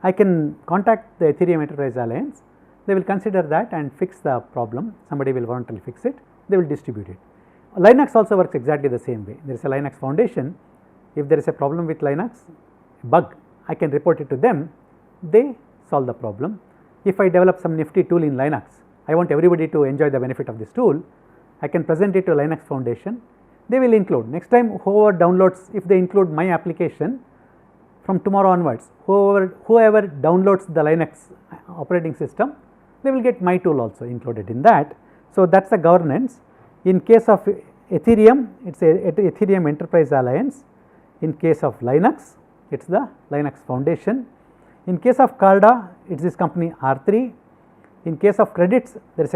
I can contact the Ethereum Enterprise Alliance. They will consider that and fix the problem. Somebody will voluntarily fix it, they will distribute it. Linux also works exactly the same way. There is a Linux Foundation. If there is a problem with Linux, bug, I can report it to them, they solve the problem. If I develop some nifty tool in Linux, I want everybody to enjoy the benefit of this tool, I can present it to Linux Foundation, they will include. Next time whoever downloads, if they include my application, from tomorrow onwards, whoever downloads the Linux operating system, they will get my tool also included in that. So, that is the governance. In case of Ethereum, it is a Ethereum Enterprise Alliance. In case of Linux, it is the Linux Foundation. In case of Carda, it is this company R3. In case of credits, there is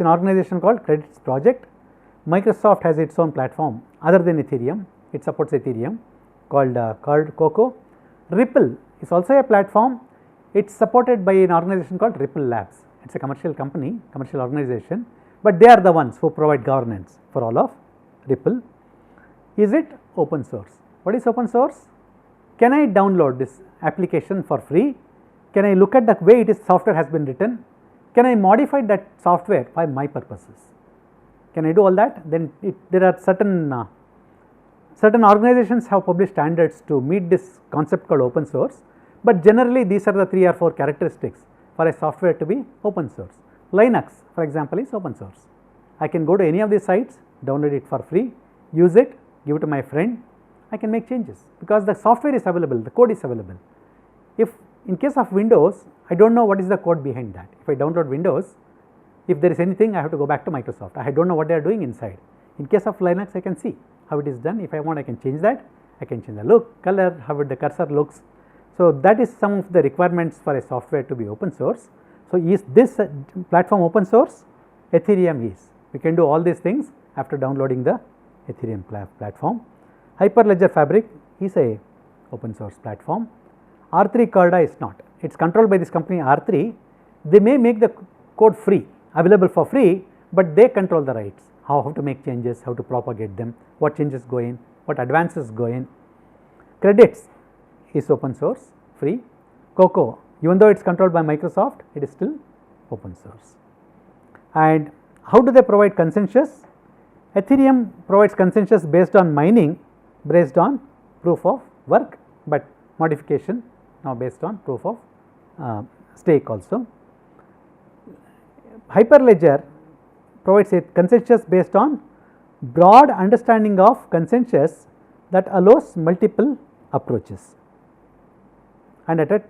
an organization called Credits Project. Microsoft has its own platform other than Ethereum, it supports Ethereum, called Coco. Ripple is also a platform, it is supported by an organization called Ripple Labs. It is a commercial company, commercial organization, but they are the ones who provide governance for all of Ripple. Is it open source? What is open source? Can I download this application for free? Can I look at the way software has been written? Can I modify that software for my purposes? Can I do all that? Then there are certain organizations have published standards to meet this concept called open source, but generally these are the 3 or 4 characteristics for a software to be open source. Linux, for example, is open source. I can go to any of these sites, download it for free, use it, give it to my friend, I can make changes because the software is available, the code is available. If in case of Windows, I do not know what is the code behind that. If I download Windows, if there is anything, I have to go back to Microsoft. I do not know what they are doing inside. In case of Linux, I can see how it is done. If I want, I can change that. I can change the look, color, how the cursor looks. So, that is some of the requirements for a software to be open source. So, is this platform open source? Ethereum is. We can do all these things after downloading the Ethereum platform. Hyperledger Fabric is a open source platform. R3 Carda is not. It is controlled by this company R3. They may make the code free, available for free, but they control the rights, how to make changes, how to propagate them, what changes go in, what advances go in. Credits is open source, free. Coco, even though it is controlled by Microsoft, it is still open source. And how do they provide consensus? Ethereum provides consensus based on mining, based on proof of work, but modification now based on proof of stake also. Hyperledger provides a consensus based on broad understanding of consensus that allows multiple approaches. And at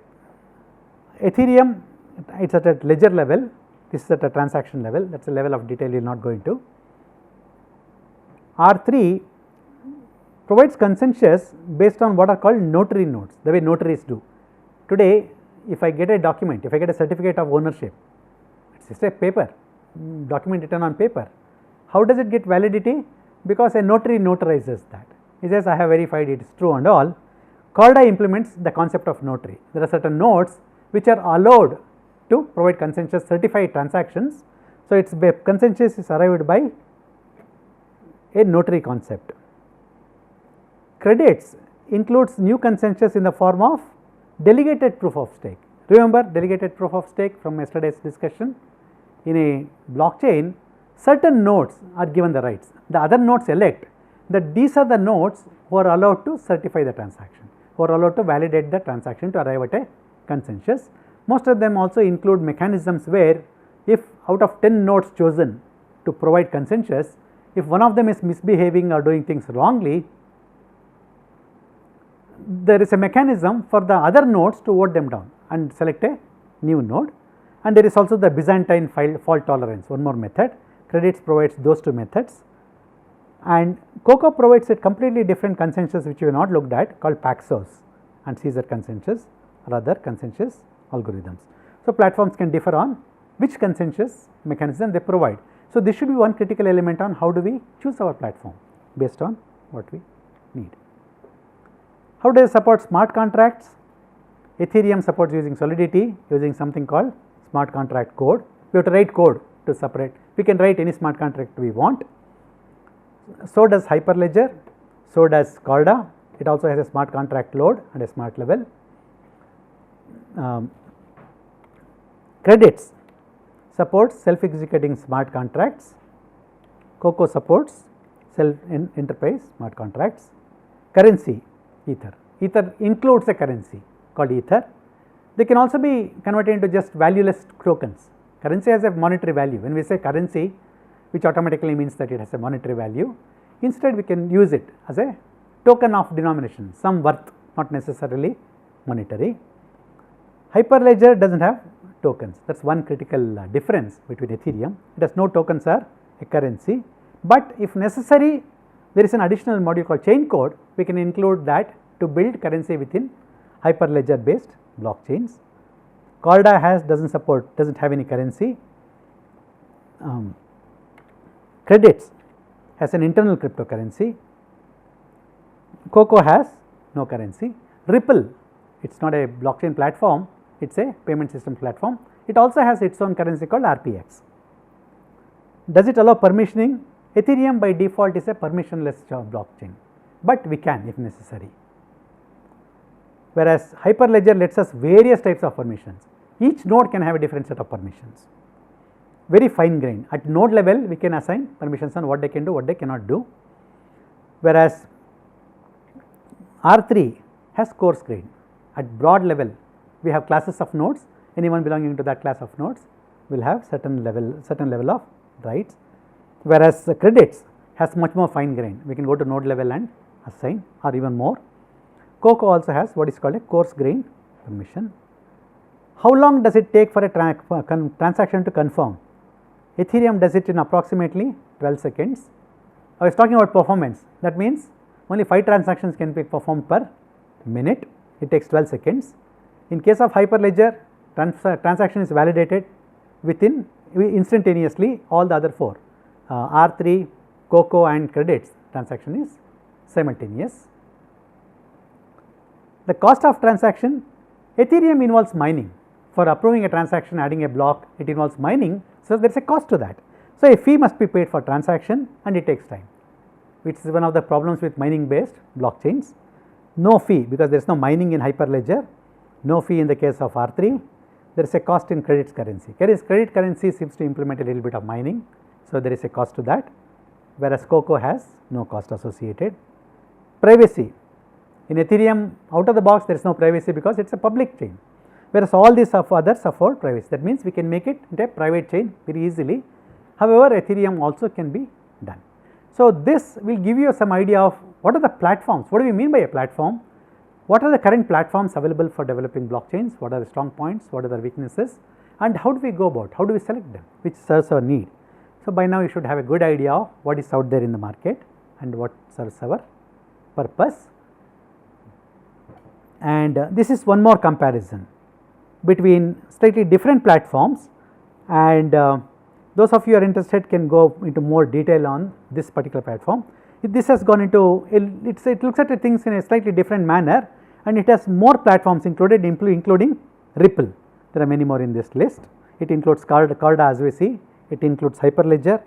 Ethereum, it is at a ledger level, this is at a transaction level, that is a level of detail we will not go into. R3 provides consensus based on what are called notary nodes, the way notaries do. Today, if I get a document, if I get a certificate of ownership, it is just a paper, document written on paper. How does it get validity? Because a notary notarizes that. He says, I have verified it is true and all. Carda implements the concept of notary. There are certain nodes which are allowed to provide consensus certified transactions. So, its consensus is arrived by a notary concept. Credits includes new consensus in the form of delegated proof of stake. Remember delegated proof of stake from yesterday's discussion? In a blockchain, certain nodes are given the rights. The other nodes elect that these are the nodes who are allowed to certify the transaction, who are allowed to validate the transaction to arrive at a consensus. Most of them also include mechanisms where if out of 10 nodes chosen to provide consensus, if one of them is misbehaving or doing things wrongly, there is a mechanism for the other nodes to vote them down and select a new node. And there is also the Byzantine fault tolerance, one more method. Credits provides those two methods, and Coco provides a completely different consensus which we have not looked at, called Paxos and Caesar consensus or other consensus algorithms. So, platforms can differ on which consensus mechanism they provide. So, this should be one critical element on how do we choose our platform based on what we need. How does it support smart contracts? Ethereum supports using Solidity, using something called smart contract code. We have to write code to separate. We can write any smart contract we want. So does Hyperledger, so does Corda. It also has a smart contract load and a smart level. Credits supports self-executing smart contracts. Coco supports self-enterprise smart contracts. Currency, Ether. Ether includes a currency called Ether. They can also be converted into just valueless tokens. Currency has a monetary value. When we say currency, which automatically means that it has a monetary value, instead we can use it as a token of denomination, some worth, not necessarily monetary. Hyperledger does not have tokens. That is one critical difference between Ethereum. It has no tokens or a currency, but if necessary, there is an additional module called chain code. We can include that to build currency within Hyperledger based blockchains. Corda does not have any currency. Credits has an internal cryptocurrency. Coco has no currency. Ripple, it is not a blockchain platform, it is a payment system platform. It also has its own currency called RPX. Does it allow permissioning? Ethereum by default is a permissionless blockchain, but we can if necessary. Whereas Hyperledger lets us various types of permissions. Each node can have a different set of permissions, very fine grained. At node level, we can assign permissions on what they can do, what they cannot do. Whereas R3 has coarse grained. At broad level, we have classes of nodes. Anyone belonging to that class of nodes will have certain level of rights. Whereas credits has much more fine grained. We can go to node level and assign, or even more. Coco also has what is called a coarse grained permission. How long does it take for a transaction to confirm? Ethereum does it in approximately 12 seconds. I was talking about performance. That means only 5 transactions can be performed per minute. It takes 12 seconds. In case of Hyperledger, transaction is validated within instantaneously. All the other 4 R3, Coco and credits transaction is simultaneous. The cost of transaction, Ethereum involves mining. For approving a transaction, adding a block, it involves mining. So, there is a cost to that. So, a fee must be paid for transaction and it takes time, which is one of the problems with mining based blockchains. No fee because there is no mining in Hyperledger, no fee in the case of R3. There is a cost in credits currency. Credit currency seems to implement a little bit of mining. So, there is a cost to that, whereas Coco has no cost associated. Privacy, in Ethereum out of the box there is no privacy because it is a public chain, whereas all these others afford privacy. That means we can make it into a private chain very easily. However, Ethereum also can be done. So, this will give you some idea of what are the platforms, what do we mean by a platform, what are the current platforms available for developing blockchains, what are the strong points, what are the weaknesses, and how do we go about, how do we select them, which serves our need. So, by now you should have a good idea of what is out there in the market and what serves our purpose. And this is one more comparison between slightly different platforms, and those of you who are interested can go into more detail on this particular platform. This has gone into, it looks at things in a slightly different manner, and it has more platforms included, including Ripple. There are many more in this list. It includes Corda as we see, it includes Hyperledger,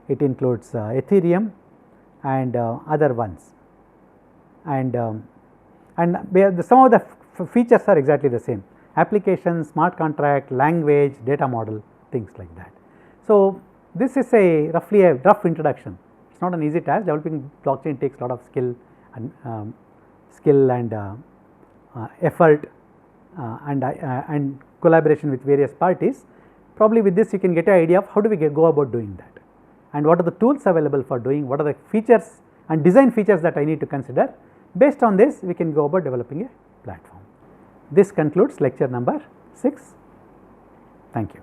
it includes Ethereum and other ones, and some of the features are exactly the same: application, smart contract, language, data model, things like that. So, this is roughly a rough introduction. It is not an easy task. Developing blockchain takes a lot of skill and effort and collaboration with various parties. Probably with this you can get an idea of how do we go about doing that, and what are the tools available for doing, what are the features and design features that I need to consider. Based on this, we can go about developing a platform. This concludes lecture number 6. Thank you.